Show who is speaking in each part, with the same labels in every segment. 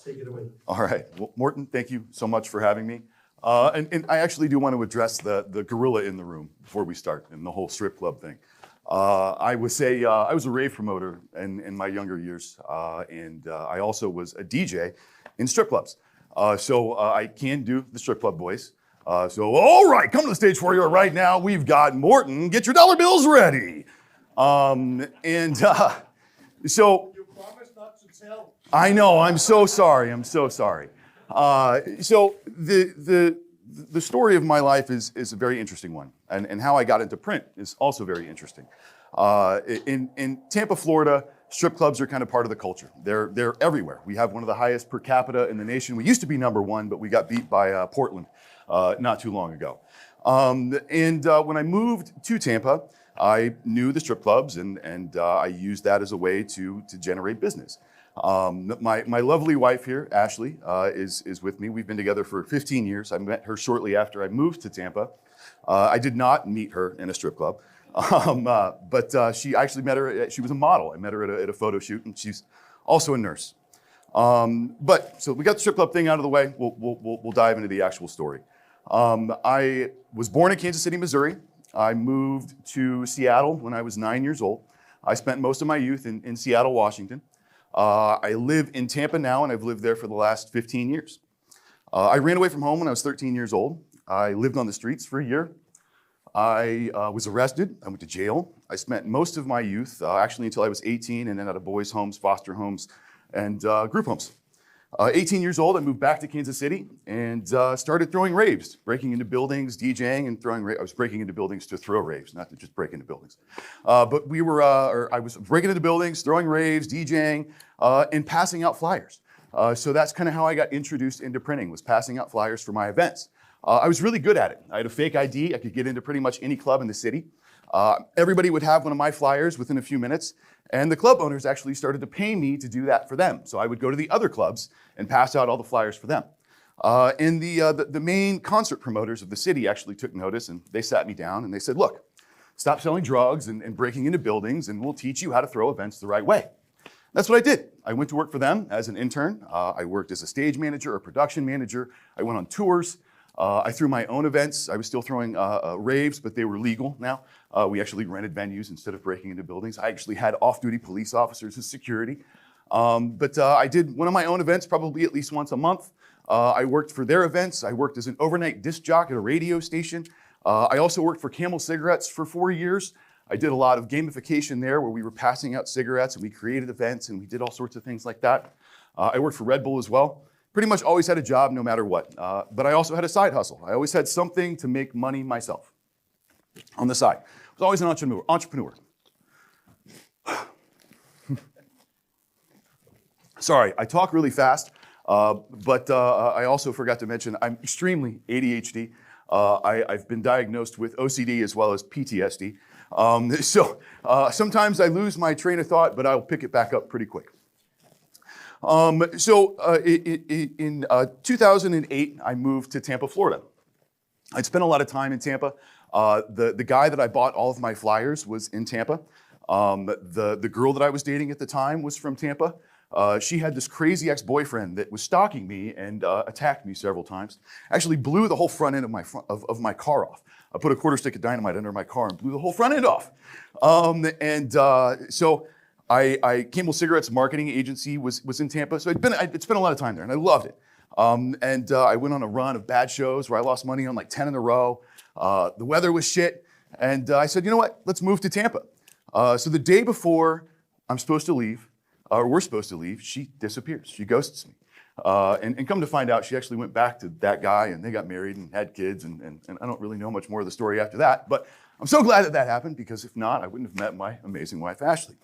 Speaker 1: Take it away.
Speaker 2: All right. Well, Morton, thank you so much for having me. And I actually do want to address the gorilla in the room before we start and the whole strip club thing. I was a rave promoter in my younger years, and I also was a DJ in strip clubs. So I can do the strip club voice. So all right, come to the stage for you right now. We've got Morton. Get your dollar bills ready. So.
Speaker 1: You promised not to tell.
Speaker 2: I know. I'm so sorry. I'm so sorry. So the story of my life is a very interesting one, and how I got into print is also very interesting. In Tampa, Florida, strip clubs are kind of part of the culture. They're everywhere. We have one of the highest per capita in the nation. We used to be #1, but we got beat by Portland not too long ago. When I moved to Tampa, I knew the strip clubs, and I used that as a way to generate business. My lovely wife here, Ashley, is with me. We've been together for 15 years. I met her shortly after I moved to Tampa. I did not meet her in a strip club, but she actually met her. She was a model. I met her at a photo shoot, and she's also a nurse. So we got the strip club thing out of the way. We'll dive into the actual story. I was born in Kansas City, Missouri. I moved to Seattle when I was 9 years old. I spent most of my youth in Seattle, Washington. I live in Tampa now, and I've lived there for the last 15 years. I ran away from home when I was 13 years old. I lived on the streets for a year. I was arrested. I went to jail. I spent most of my youth, actually until I was 18, and then out of boys' homes, foster homes, and group homes. 18 years old, I moved back to Kansas City and started throwing raves, breaking into buildings, DJing, and throwing raves. I was breaking into buildings to throw raves, not to just break into buildings. But I was breaking into buildings, throwing raves, DJing, and passing out flyers. So that's kind of how I got introduced into printing, was passing out flyers for my events. I was really good at it. I had a fake ID. I could get into pretty much any club in the city. Everybody would have one of my flyers within a few minutes, and the club owners actually started to pay me to do that for them. So I would go to the other clubs and pass out all the flyers for them. And the main concert promoters of the city actually took notice, and they sat me down and they said, look, stop selling drugs and breaking into buildings, and we'll teach you how to throw events the right way. That's what I did. I went to work for them as an intern. I worked as a stage manager, a production manager. I went on tours. I threw my own events. I was still throwing raves, but they were legal now. We actually rented venues instead of breaking into buildings. I actually had off-duty police officers as security. I did one of my own events probably at least once a month. I worked for their events. I worked as an overnight disc jock at a radio station. I also worked for Camel Cigarettes for 4 years. I did a lot of gamification there where we were passing out cigarettes and we created events and we did all sorts of things like that. I worked for Red Bull as well. Pretty much always had a job no matter what. But I also had a side hustle. I always had something to make money myself on the side. I was always an entrepreneur. Sorry, I talk really fast, but I also forgot to mention I'm extremely ADHD. I've been diagnosed with OCD as well as PTSD. Sometimes I lose my train of thought, but I'll pick it back up pretty quick. In 2008, I moved to Tampa, Florida. I'd spent a lot of time in Tampa. The guy that I bought all of my flyers was in Tampa. The girl that I was dating at the time was from Tampa. She had this crazy ex-boyfriend that was stalking me and attacked me several times. Actually blew the whole front end of my car off. I put a quarter stick of dynamite under my car and blew the whole front end off. Camel Cigarettes marketing agency was in Tampa, so I'd spent a lot of time there, and I loved it. I went on a run of bad shows where I lost money on like 10 in a row. The weather was shit, and I said, you know what, let's move to Tampa. So the day before I'm supposed to leave, or we're supposed to leave, she disappears. She ghosts me. And come to find out, she actually went back to that guy, and they got married and had kids, and I don't really know much more of the story after that, but I'm so glad that happened, because if not, I wouldn't have met my amazing wife, Ashley.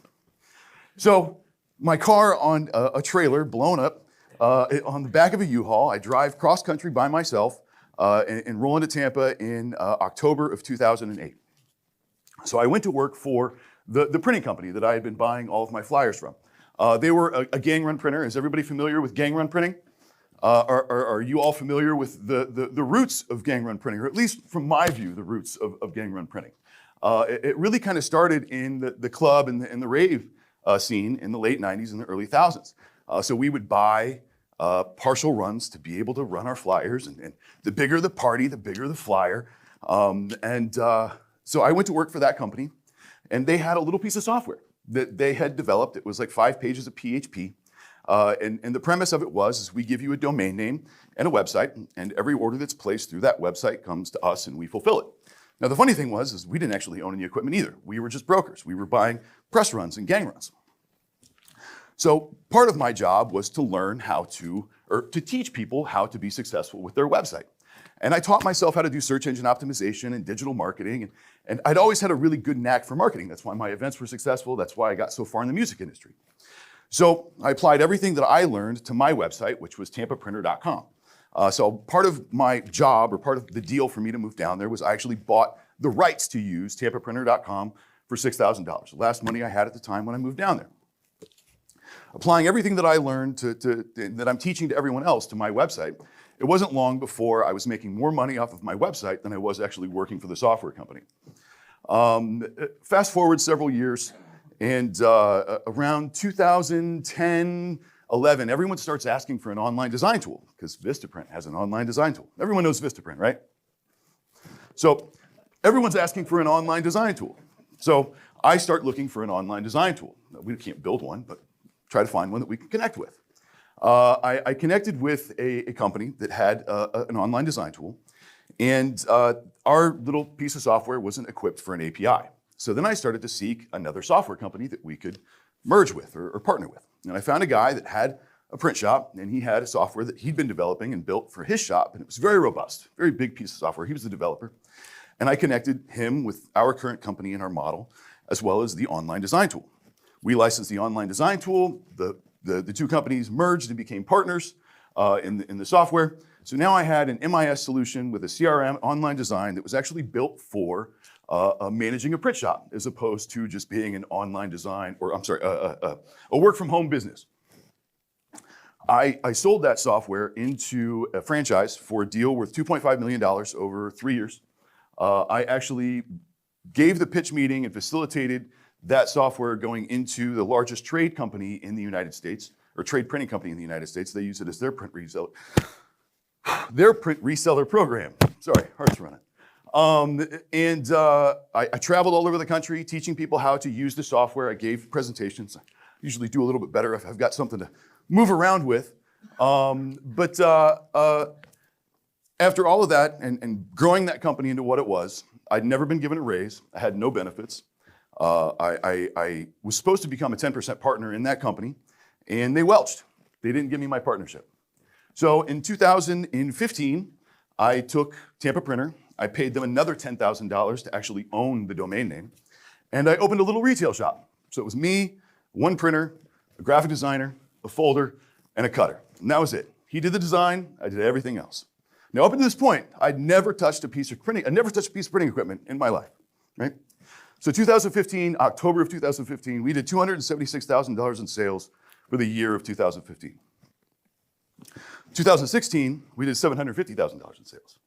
Speaker 2: So my car on a trailer blown up on the back of a U-Haul. I drive cross country by myself and roll into Tampa in October of 2008. So I went to work for the printing company that I had been buying all of my flyers from. They were a gang run printer. Is everybody familiar with gang run printing? Are you all familiar with the roots of gang run printing, or at least from my view, the roots of gang run printing? It really kind of started in the club and the rave scene in the late 90s and the early 2000s. So we would buy partial runs to be able to run our flyers. And the bigger the party, the bigger the flyer. So I went to work for that company, and they had a little piece of software that they had developed. It was like 5 pages of PHP. And the premise of it was we give you a domain name and a website, and every order that's placed through that website comes to us and we fulfill it. Now, the funny thing was we didn't actually own any equipment either. We were just brokers. We were buying press runs and gang runs. So part of my job was to learn to teach people how to be successful with their website. And I taught myself how to do search engine optimization and digital marketing. And I'd always had a really good knack for marketing. That's why my events were successful. That's why I got so far in the music industry. So I applied everything that I learned to my website, which was tampaprinter.com. So part of my job, or part of the deal for me to move down there, was I actually bought the rights to use tampaprinter.com for $6,000. The last money I had at the time when I moved down there. Applying everything that I learned that I'm teaching to everyone else to my website, it wasn't long before I was making more money off of my website than I was actually working for the software company. Fast forward several years, and around 2010, 11, everyone starts asking for an online design tool because Vistaprint has an online design tool. Everyone knows Vistaprint, right? So everyone's asking for an online design tool. So I start looking for an online design tool. We can't build one, but try to find one that we can connect with. I connected with a company that had an online design tool, and our little piece of software wasn't equipped for an API. So then I started to seek another software company that we could merge with or partner with. And I found a guy that had a print shop, and he had a software that he'd been developing and built for his shop, and it was very robust, very big piece of software. He was the developer. And I connected him with our current company and our model, as well as the online design tool. We licensed the online design tool. The two companies merged and became partners in the software. So now I had an MIS solution with a CRM online design that was actually built for managing a print shop, as opposed to just being an online design, or I'm sorry, a work from home business. I sold that software into a franchise for a deal worth $2.5 million over 3 years. I actually gave the pitch meeting and facilitated that software going into the largest trade company in the United States, or trade printing company in the United States. They use it as their print reseller program. Sorry, heart's running. I traveled all over the country teaching people how to use the software. I gave presentations. I usually do a little bit better if I've got something to move around with. After all of that and growing that company into what it was, I'd never been given a raise. I had no benefits. I was supposed to become a 10% partner in that company, and they welched. They didn't give me my partnership. So in 2015, I took Tampa Printer. I paid them another $10,000 to actually own the domain name, and I opened a little retail shop. So it was me, one printer, a graphic designer, a folder, and a cutter. And that was it. He did the design, I did everything else. Now, up to this point, I'd never touched a piece of printing equipment in my life, right? So 2015, October of 2015, we did $276,000 in sales for the year of 2015. 2016, we did $750,000 in sales.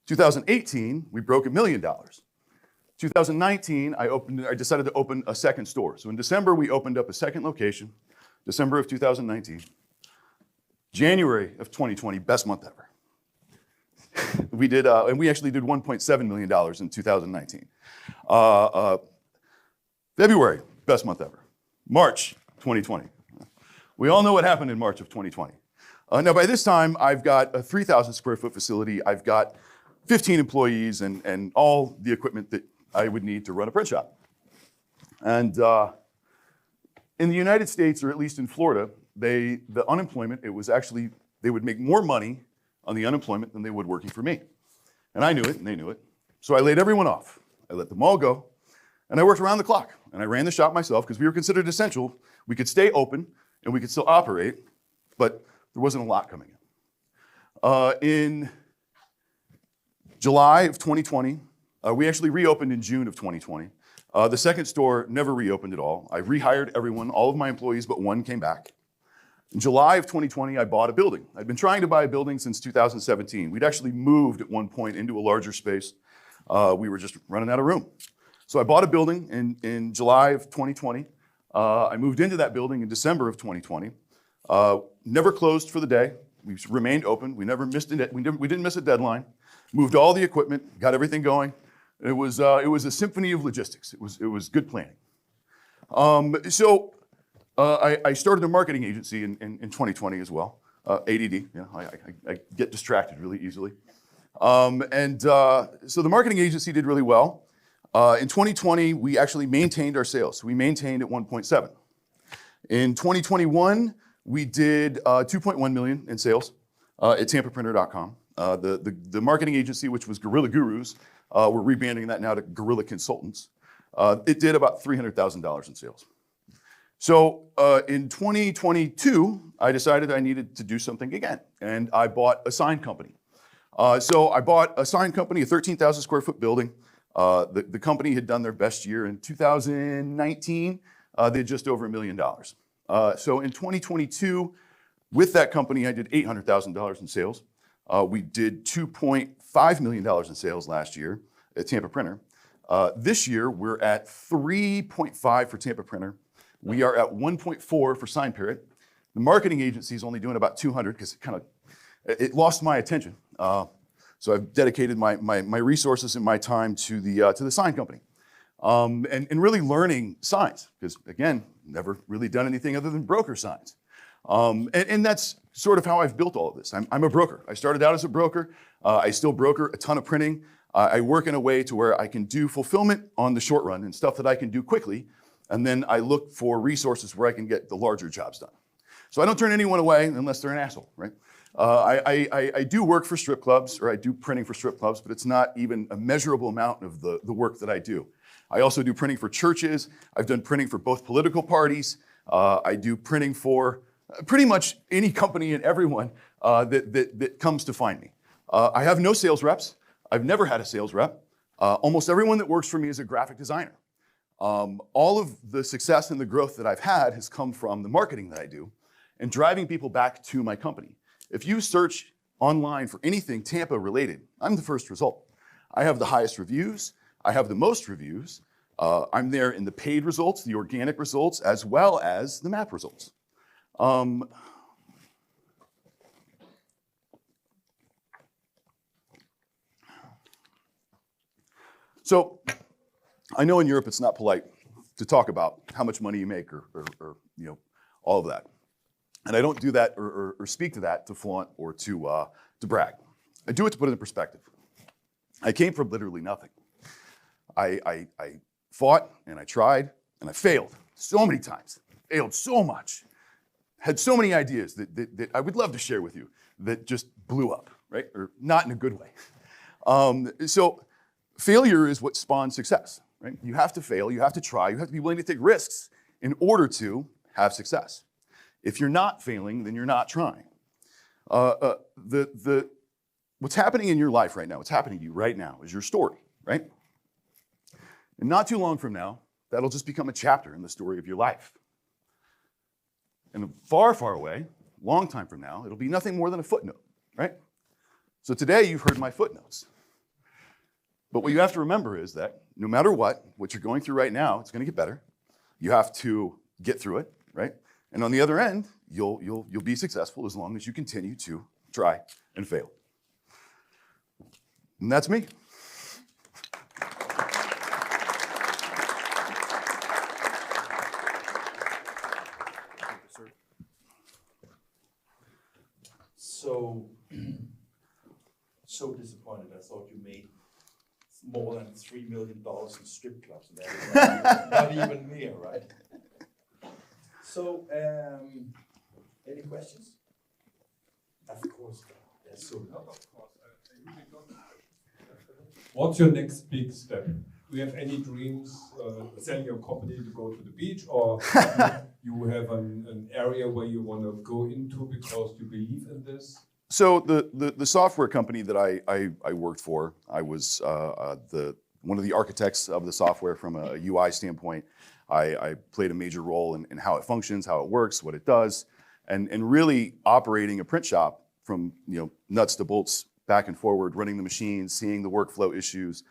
Speaker 2: 2018, we broke $1 million. 2019, I decided to open a second store. So in December, we opened up a second location, December of 2019. January of 2020, best month ever. We did, and we actually did $1.7 million in 2019. February, best month ever. March 2020. We all know what happened in March of 2020. Now, by this time, I've got a 3,000 square foot facility. I've got 15 employees and all the equipment that I would need to run a print shop. And in the United States, or at least in Florida, the unemployment, it was actually, they would make more money on the unemployment than they would working for me. And I knew it, and they knew it. So I laid everyone off. I let them all go, and I worked around the clock. And I ran the shop myself because we were considered essential. We could stay open, and we could still operate, but there wasn't a lot coming in. In July of 2020, we actually reopened in June of 2020. The second store never reopened at all. I rehired everyone. All of my employees but one came back. In July of 2020, I bought a building. I'd been trying to buy a building since 2017. We'd actually moved at one point into a larger space. We were just running out of room. So I bought a building in July of 2020. I moved into that building in December of 2020. Never closed for the day. We remained open. We never missed it. We didn't miss a deadline. Moved all the equipment, got everything going. It was a symphony of logistics. It was good planning. I started a marketing agency in 2020 as well. ADD, you know, I get distracted really easily. So the marketing agency did really well. In 2020, we actually maintained our sales. We maintained at 1.7. In 2021, we did 2.1 million in sales at tampaprinter.com. The marketing agency, which was Guerrilla Gurus, we're rebranding that now to Guerrilla Consultants. It did about $300,000 in sales. So in 2022, I decided I needed to do something again, and I bought a sign company. So I bought a sign company, a 13,000 square foot building. The company had done their best year in 2019. They had just over $1 million. So in 2022, with that company, I did $800,000 in sales. We did $2.5 million in sales last year at Tampa Printer. This year, we're at 3.5 for Tampa Printer. We are at 1.4 for Sign Parrot. The marketing agency is only doing about 200 because it lost my attention. So I've dedicated my resources and my time to the sign company. And really learning signs, because again, never really done anything other than broker signs. And that's sort of how I've built all of this. I'm a broker. I started out as a broker. I still broker a ton of printing. I work in a way to where I can do fulfillment on the short run and stuff that I can do quickly. And then I look for resources where I can get the larger jobs done. So I don't turn anyone away unless they're an asshole, right? I do work for strip clubs, or I do printing for strip clubs, but it's not even a measurable amount of the work that I do. I also do printing for churches. I've done printing for both political parties. I do printing for pretty much any company and everyone that comes to find me. I have no sales reps. I've never had a sales rep. Almost everyone that works for me is a graphic designer. All of the success and the growth that I've had has come from the marketing that I do and driving people back to my company. If you search online for anything Tampa related, I'm the first result. I have the highest reviews. I have the most reviews. I'm there in the paid results, the organic results, as well as the map results. So I know in Europe it's not polite to talk about how much money you make or you know, all of that. And I don't do that or speak to that to flaunt or to brag. I do it to put it in perspective. I came from literally nothing. I fought and I tried and I failed so many times, failed so much, had so many ideas that I would love to share with you that just blew up, right? Or not in a good way. So failure is what spawns success, right? You have to fail, you have to try, you have to be willing to take risks in order to have success. If you're not failing, then you're not trying. What's happening in your life right now, what's happening to you right now is your story, right? And not too long from now, that'll just become a chapter in the story of your life. And far, far away, long time from now, it'll be nothing more than a footnote, right? So today you've heard my footnotes. But what you have to remember is that no matter what you're going through right now, it's gonna get better. You have to get through it, right? And on the other end, you'll be successful as long as you continue to try and fail. And that's me.
Speaker 1: So disappointed. I thought you made more than $3 million in strip clubs. And that not even near, right? So, any questions? Of course. Yes, so.
Speaker 3: Of course. I really don't. What's your next big step? Do you have any dreams selling your company to go to the beach, or you have an area where you want to go into because you believe in this?
Speaker 2: So the software company that I worked for, I was one of the architects of the software from a UI standpoint. I played a major role in how it functions, how it works, what it does, and really operating a print shop from nuts to bolts, back and forward, running the machines, seeing the workflow issues,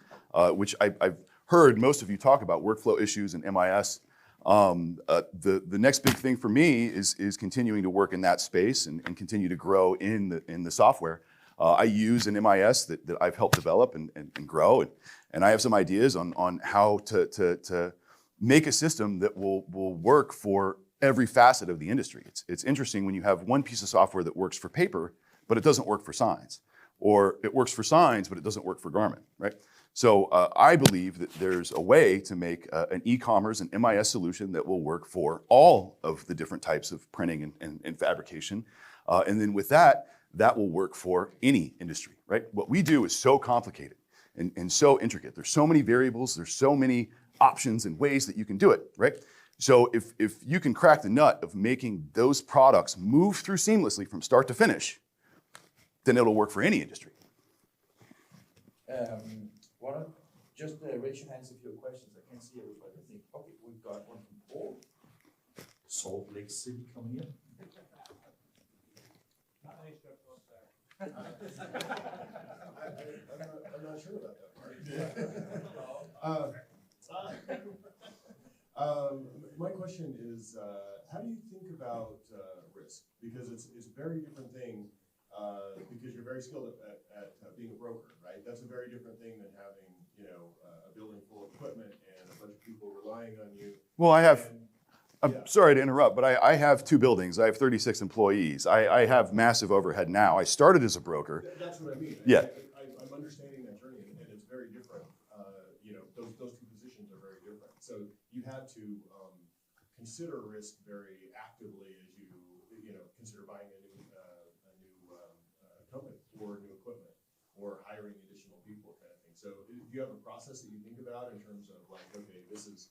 Speaker 2: which I've heard most of you talk about workflow issues and MIS. The next big thing for me is continuing to work in that space and continue to grow in the software. I use an MIS that I've helped develop and grow, and I have some ideas on how to make a system that will work for every facet of the industry. It's interesting when you have one piece of software that works for paper, but it doesn't work for signs, or it works for signs, but it doesn't work for garment, right? So I believe that there's a way to make an e-commerce and MIS solution that will work for all of the different types of printing and fabrication. And then with that will work for any industry, right? What we do is so complicated and so intricate. There's so many variables, there's so many options and ways that you can do it, right? So if you can crack the nut of making those products move through seamlessly from start to finish, then it'll work for any industry.
Speaker 1: Why don't just raise your hands if you have questions. I can't see everybody. I think, okay, we've got one from Paul. Salt Lake City coming in.
Speaker 4: I'm not sure about that part. My question is, how do you think about risk? Because it's a very different thing. Because you're very skilled at being a broker, right? That's a very different thing than having, a building full of equipment and a bunch of people relying on you.
Speaker 2: Well, I'm sorry to interrupt, but I have 2 buildings. I have 36 employees. I have massive overhead now. I started as a broker.
Speaker 4: That's what I mean.
Speaker 2: Yeah.
Speaker 4: I'm understanding that journey, and it's very different. Those 2 positions are very different. So you had to consider risk very actively as you consider buying a new company or new equipment or hiring additional people, kind of thing. So do you have a process that you think about in terms of like, okay, this is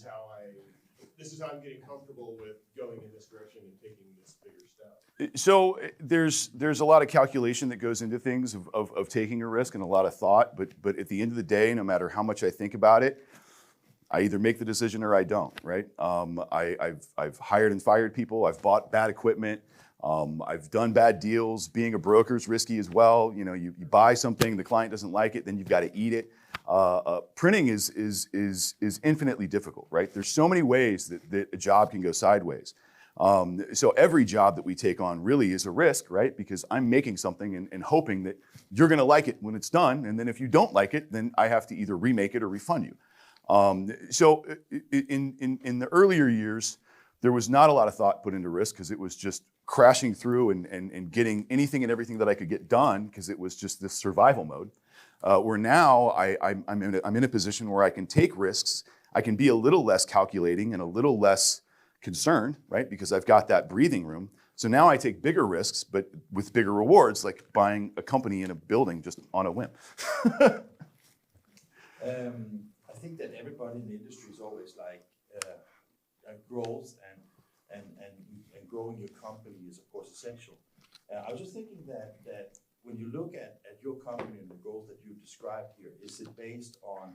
Speaker 4: how I'm getting comfortable with going in this direction and taking this bigger step?
Speaker 2: So there's a lot of calculation that goes into things of taking a risk and a lot of thought, but at the end of the day, no matter how much I think about it, I either make the decision or I don't, right? I've hired and fired people. I've bought bad equipment. I've done bad deals. Being a broker is risky as well. You buy something, the client doesn't like it, then you've got to eat it. Printing is infinitely difficult, right? There's so many ways that a job can go sideways. So every job that we take on really is a risk, right? Because I'm making something and hoping that you're going to like it when it's done, and then if you don't like it, then I have to either remake it or refund you. So in the earlier years, there was not a lot of thought put into risk because it was just crashing through and getting anything and everything that I could get done because it was just this survival mode. Where now I'm in a position where I can take risks. I can be a little less calculating and a little less concerned, right? Because I've got that breathing room. So now I take bigger risks, but with bigger rewards, like buying a company in a building just on a whim.
Speaker 1: I think that everybody in the industry is always like growth and growing your company is of course essential. I was just thinking that when you look at your company and the growth that you described here, is it based on,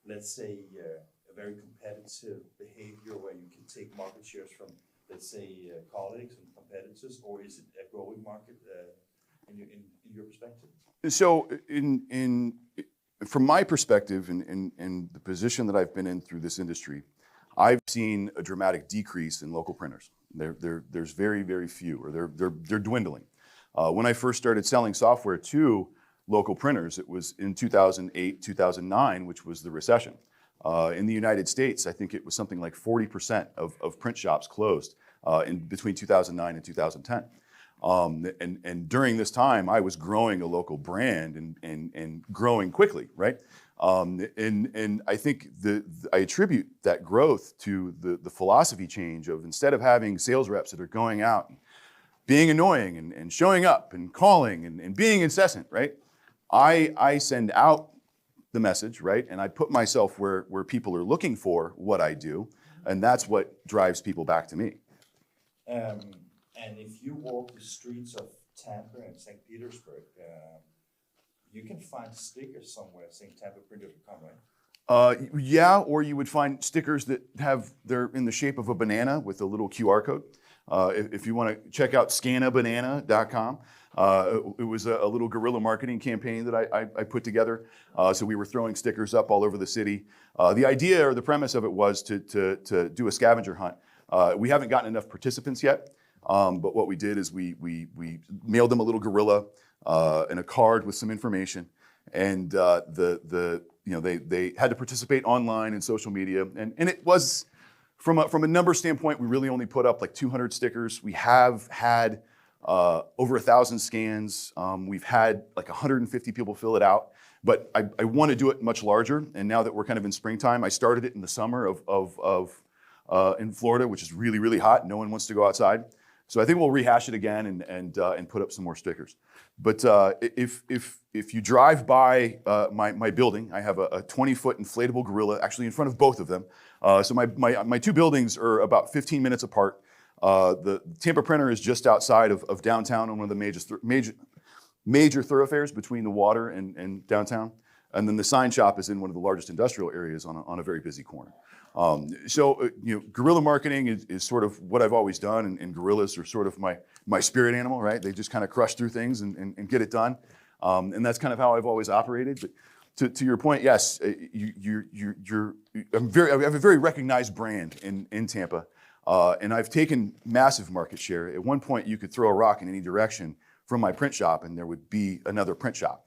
Speaker 1: let's say, a very competitive behavior where you can take market shares from, let's say, colleagues and competitors, or is it a growing market in your perspective?
Speaker 2: So from my perspective and the position that I've been in through this industry, I've seen a dramatic decrease in local printers. There's very, very few, or they're dwindling. When I first started selling software to local printers, it was in 2008, 2009, which was the recession. In the United States, I think it was something like 40% of print shops closed in between 2009 and 2010. And during this time, I was growing a local brand and growing quickly, right? And I think I attribute that growth to the philosophy change of, instead of having sales reps that are going out and being annoying and showing up and calling and being incessant, right? I send out the message, right? And I put myself where people are looking for what I do, and that's what drives people back to me.
Speaker 1: And if you walk the streets of Tampa and St. Petersburg, you can find stickers somewhere saying TampaPrinter.com, right?
Speaker 2: Yeah, or you would find stickers that they're in the shape of a banana with a little QR code. If you want to check out scanabanana.com, it was a little guerrilla marketing campaign that I put together. So we were throwing stickers up all over the city. The idea or the premise of it was to do a scavenger hunt. We haven't gotten enough participants yet, but what we did is we mailed them a little gorilla and a card with some information, and they had to participate online and social media, and it was from a number standpoint, we really only put up like 200 stickers. We have had over 1,000 scans. We've had like 150 people fill it out, but I want to do it much larger. And now that we're kind of in springtime, I started it in the summer in Florida, which is really, really hot. No one wants to go outside. So I think we'll rehash it again and put up some more stickers. But if you drive by my building, I have a 20-foot inflatable gorilla actually in front of both of them. So my two buildings are about 15 minutes apart. The Tampa Printer is just outside of downtown on one of the major thoroughfares between the water and downtown. And then the sign shop is in one of the largest industrial areas on a very busy corner. Guerrilla marketing is sort of what I've always done, and gorillas are sort of my spirit animal, right? They just kind of crush through things and get it done. And that's kind of how I've always operated. But to your point, yes, I have a very recognized brand in Tampa, and I've taken massive market share. At one point, you could throw a rock in any direction from my print shop, and there would be another print shop.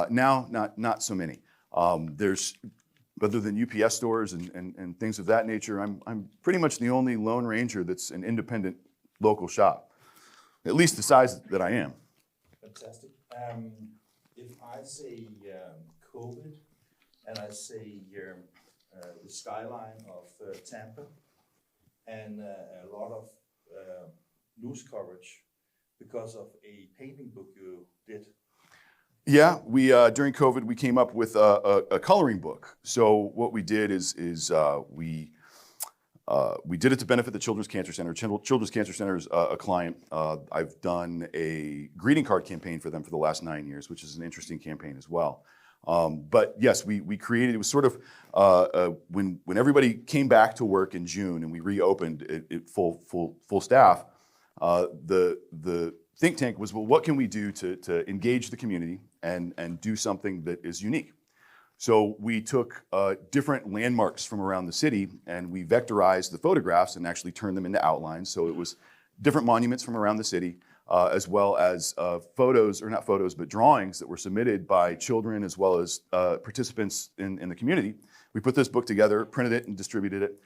Speaker 2: Now, not so many. There's other than UPS stores and things of that nature, I'm pretty much the only Lone Ranger that's an independent local shop, at least the size that I am.
Speaker 1: Fantastic. If I say COVID and I say the skyline of Tampa and a lot of news coverage because of a painting book you did.
Speaker 2: Yeah, we during COVID we came up with a coloring book. So what we did is we did it to benefit the Children's Cancer Center. Children's Cancer Center is a client. I've done a greeting card campaign for them for the last 9 years, which is an interesting campaign as well. But yes, we created. It was sort of when everybody came back to work in June and we reopened it full staff. The think tank was, well, what can we do to engage the community and do something that is unique? So we took different landmarks from around the city and we vectorized the photographs and actually turned them into outlines. So it was different monuments from around the city, as well as photos, or not photos, but drawings that were submitted by children as well as participants in the community. We put this book together, printed it and distributed it.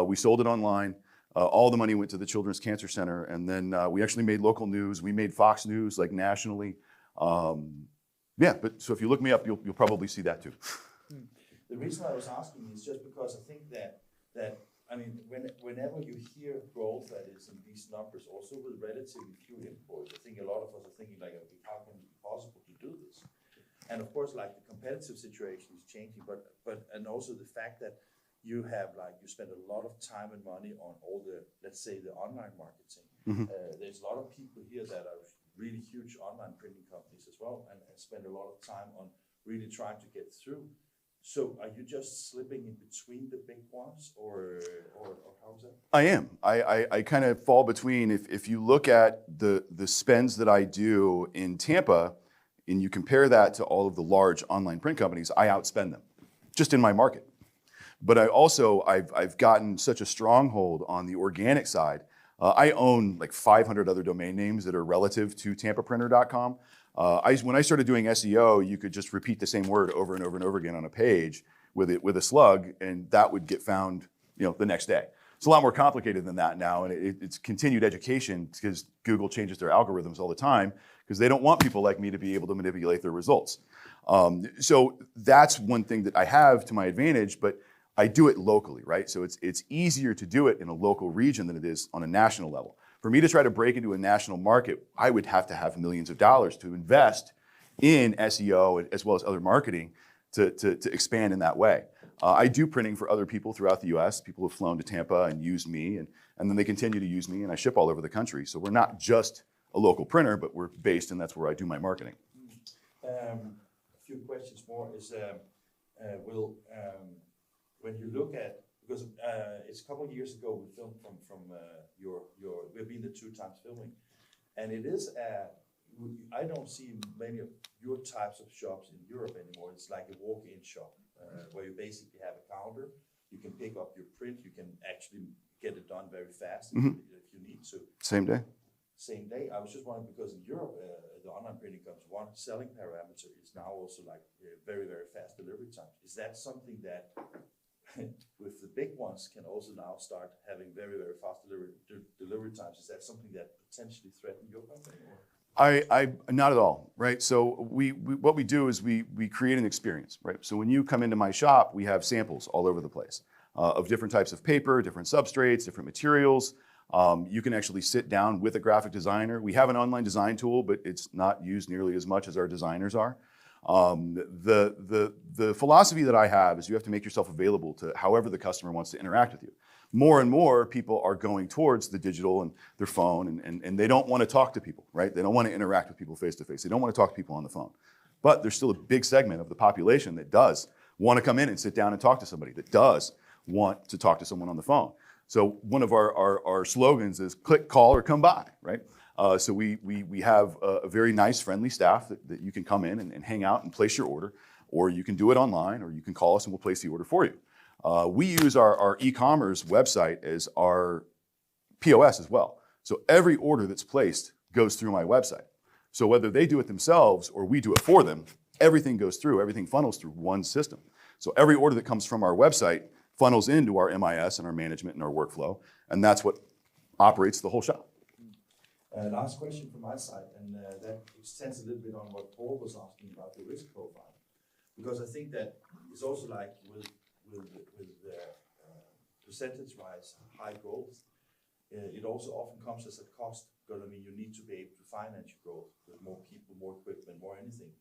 Speaker 2: We sold it online. All the money went to the Children's Cancer Center, and then we actually made local news. We made Fox News, like nationally. But so if you look me up, you'll probably see that too.
Speaker 1: The reason I was asking is just because I think that I mean, whenever you hear growth that is in these numbers, also with relatively few imports, I think a lot of us are thinking like, okay, how can it be possible to do this? And of course, like the competitive situation is changing, but and also the fact that you spend a lot of time and money on all the, let's say, the online marketing. Mm-hmm. There's a lot of people here that are really huge online printing companies as well, and spend a lot of time on really trying to get through. So are you just slipping in between the big ones, or how's that?
Speaker 2: I am. I kind of fall between. If you look at the spends that I do in Tampa, and you compare that to all of the large online print companies, I outspend them, just in my market. But I've gotten such a stronghold on the organic side. I own like 500 other domain names that are relative to tampaprinter.com. When I started doing SEO, you could just repeat the same word over and over and over again on a page with a slug, and that would get found, the next day. It's a lot more complicated than that now, and it's continued education because Google changes their algorithms all the time because they don't want people like me to be able to manipulate their results. So that's one thing that I have to my advantage, but I do it locally, right? So it's easier to do it in a local region than it is on a national level. For me to try to break into a national market, I would have to have millions of dollars to invest in SEO as well as other marketing to expand in that way. I do printing for other people throughout the US. People have flown to Tampa and used me, and then they continue to use me, and I ship all over the country. So we're not just a local printer, but we're based, and that's where I do my marketing.
Speaker 1: A few questions more is, when you look at, because it's a couple of years ago we filmed from we've been there 2 times filming, and it is I don't see many of your types of shops in Europe anymore. It's like a walk-in shop where you basically have a counter. You can pick up your print. You can actually get it done very fast if you need to.
Speaker 2: Same day.
Speaker 1: Same day. I was just wondering because in Europe, the online printing comes one selling parameter is now also like very, very fast delivery times. Is that something that with the big ones can also now start having very, very fast delivery times? Is that something that potentially threaten your company?
Speaker 2: Not at all, right? So what we do is we create an experience, right? So when you come into my shop, we have samples all over the place of different types of paper, different substrates, different materials. You can actually sit down with a graphic designer. We have an online design tool, but it's not used nearly as much as our designers are. The philosophy that I have is you have to make yourself available to however the customer wants to interact with you. More and more people are going towards the digital and their phone, and they don't want to talk to people, right? They don't want to interact with people face to face. They don't want to talk to people on the phone. But there's still a big segment of the population that does want to come in and sit down and talk to somebody, that does want to talk to someone on the phone. So one of our slogans is click, call, or come by, right? So we have a very nice, friendly staff that you can come in and hang out and place your order, or you can do it online, or you can call us and we'll place the order for you. We use our e-commerce website as our POS as well. So every order that's placed goes through my website. So whether they do it themselves or we do it for them, everything goes through, everything funnels through one system. So every order that comes from our website funnels into our MIS and our management and our workflow, and that's what operates the whole shop.
Speaker 1: Last question from my side, and that extends a little bit on what Paul was asking about the risk profile, because I think that it's also like with percentage-wise high growth, it also often comes as a cost, because I mean you need to be able to finance your growth with more people, more equipment, more anything.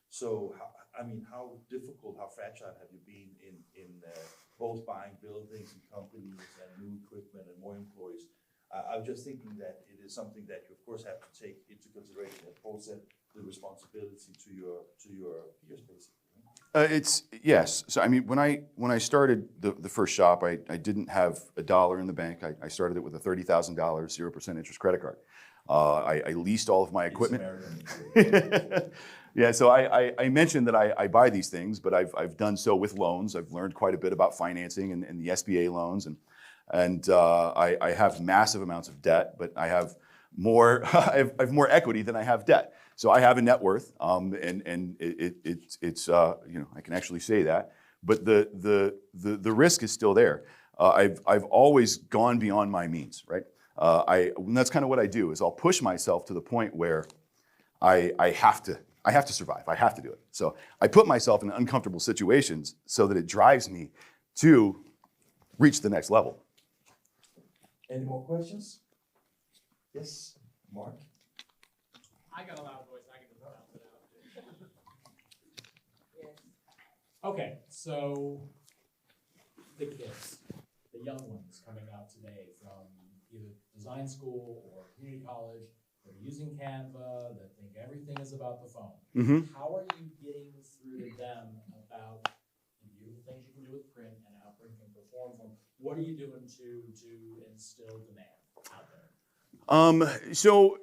Speaker 1: So how difficult, how fragile have you been in both buying buildings and companies and new equipment and more employees? I'm just thinking that it is something that you of course have to take into consideration. As Paul said, the responsibility to your peers basically.
Speaker 2: Yes. So I mean, when I started the first shop, I didn't have $1 in the bank. I started it with a $30,000 0% interest credit card. I leased all of my equipment. Yeah. So I mentioned that I buy these things, but I've done so with loans. I've learned quite a bit about financing and the SBA loans, and I have massive amounts of debt, but I have more I have more equity than I have debt. So I have a net worth, and it's I can actually say that, but the risk is still there. I've always gone beyond my means, right? And that's kind of what I do is I'll push myself to the point where I have to survive. I have to do it. So I put myself in uncomfortable situations so that it drives me to reach the next level.
Speaker 1: Any more questions? Yes, Mark.
Speaker 5: I got a loud voice. I can just bounce it out. Yes. Okay, so the kids, the young ones coming out today from either design school or community college, they're using Canva, that think everything is about the phone.
Speaker 2: Mm-hmm.
Speaker 5: How are you getting through to them about the beautiful things you can do with print and how print can perform for them? What are you doing to instill demand out there?
Speaker 2: So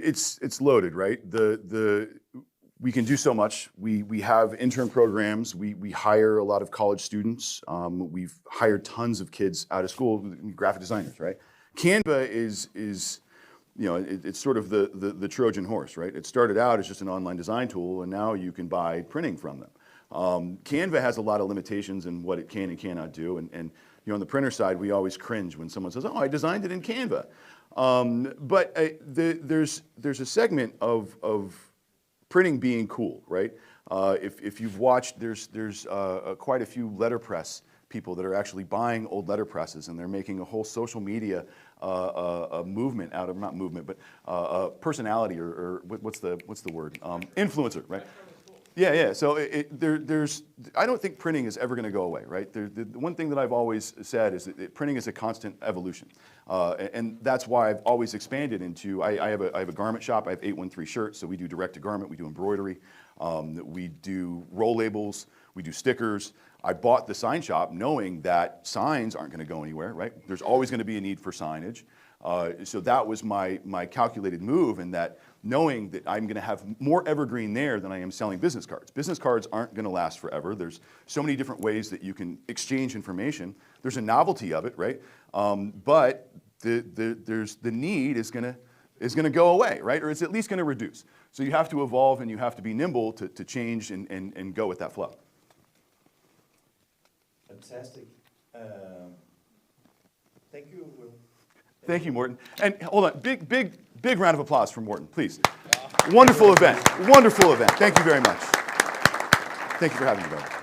Speaker 2: it's loaded, right? We can do so much. We have intern programs. We hire a lot of college students. We've hired tons of kids out of school, graphic designers, right? Canva is it's sort of the Trojan horse, right? It started out as just an online design tool, and now you can buy printing from them. Canva has a lot of limitations in what it can and cannot do, and on the printer side, we always cringe when someone says, "Oh, I designed it in Canva." But there's a segment of printing being cool, right? If you've watched, there's quite a few letterpress people that are actually buying old letterpresses, and they're making a whole social media movement out of, not movement, but personality or what's the word? Influencer, right? Yeah. So I don't think printing is ever going to go away, right? The one thing that I've always said is that printing is a constant evolution, and that's why I've always expanded into. I have a garment shop. I have 813 shirts, so we do direct to garment. We do embroidery. We do roll labels. We do stickers. I bought the sign shop knowing that signs aren't going to go anywhere, right? There's always going to be a need for signage. So that was my calculated move, in that knowing that I'm going to have more evergreen there than I am selling business cards. Business cards aren't going to last forever. There's so many different ways that you can exchange information. There's a novelty of it, right? But the need is going to go away, right? Or it's at least going to reduce. So you have to evolve and you have to be nimble to change and go with that flow.
Speaker 1: Fantastic. Thank you, Will.
Speaker 2: Thank you, Morten. And hold on, big round of applause for Morten, please. Wonderful event, wonderful event. Thank you very much. Thank you for having me, brother.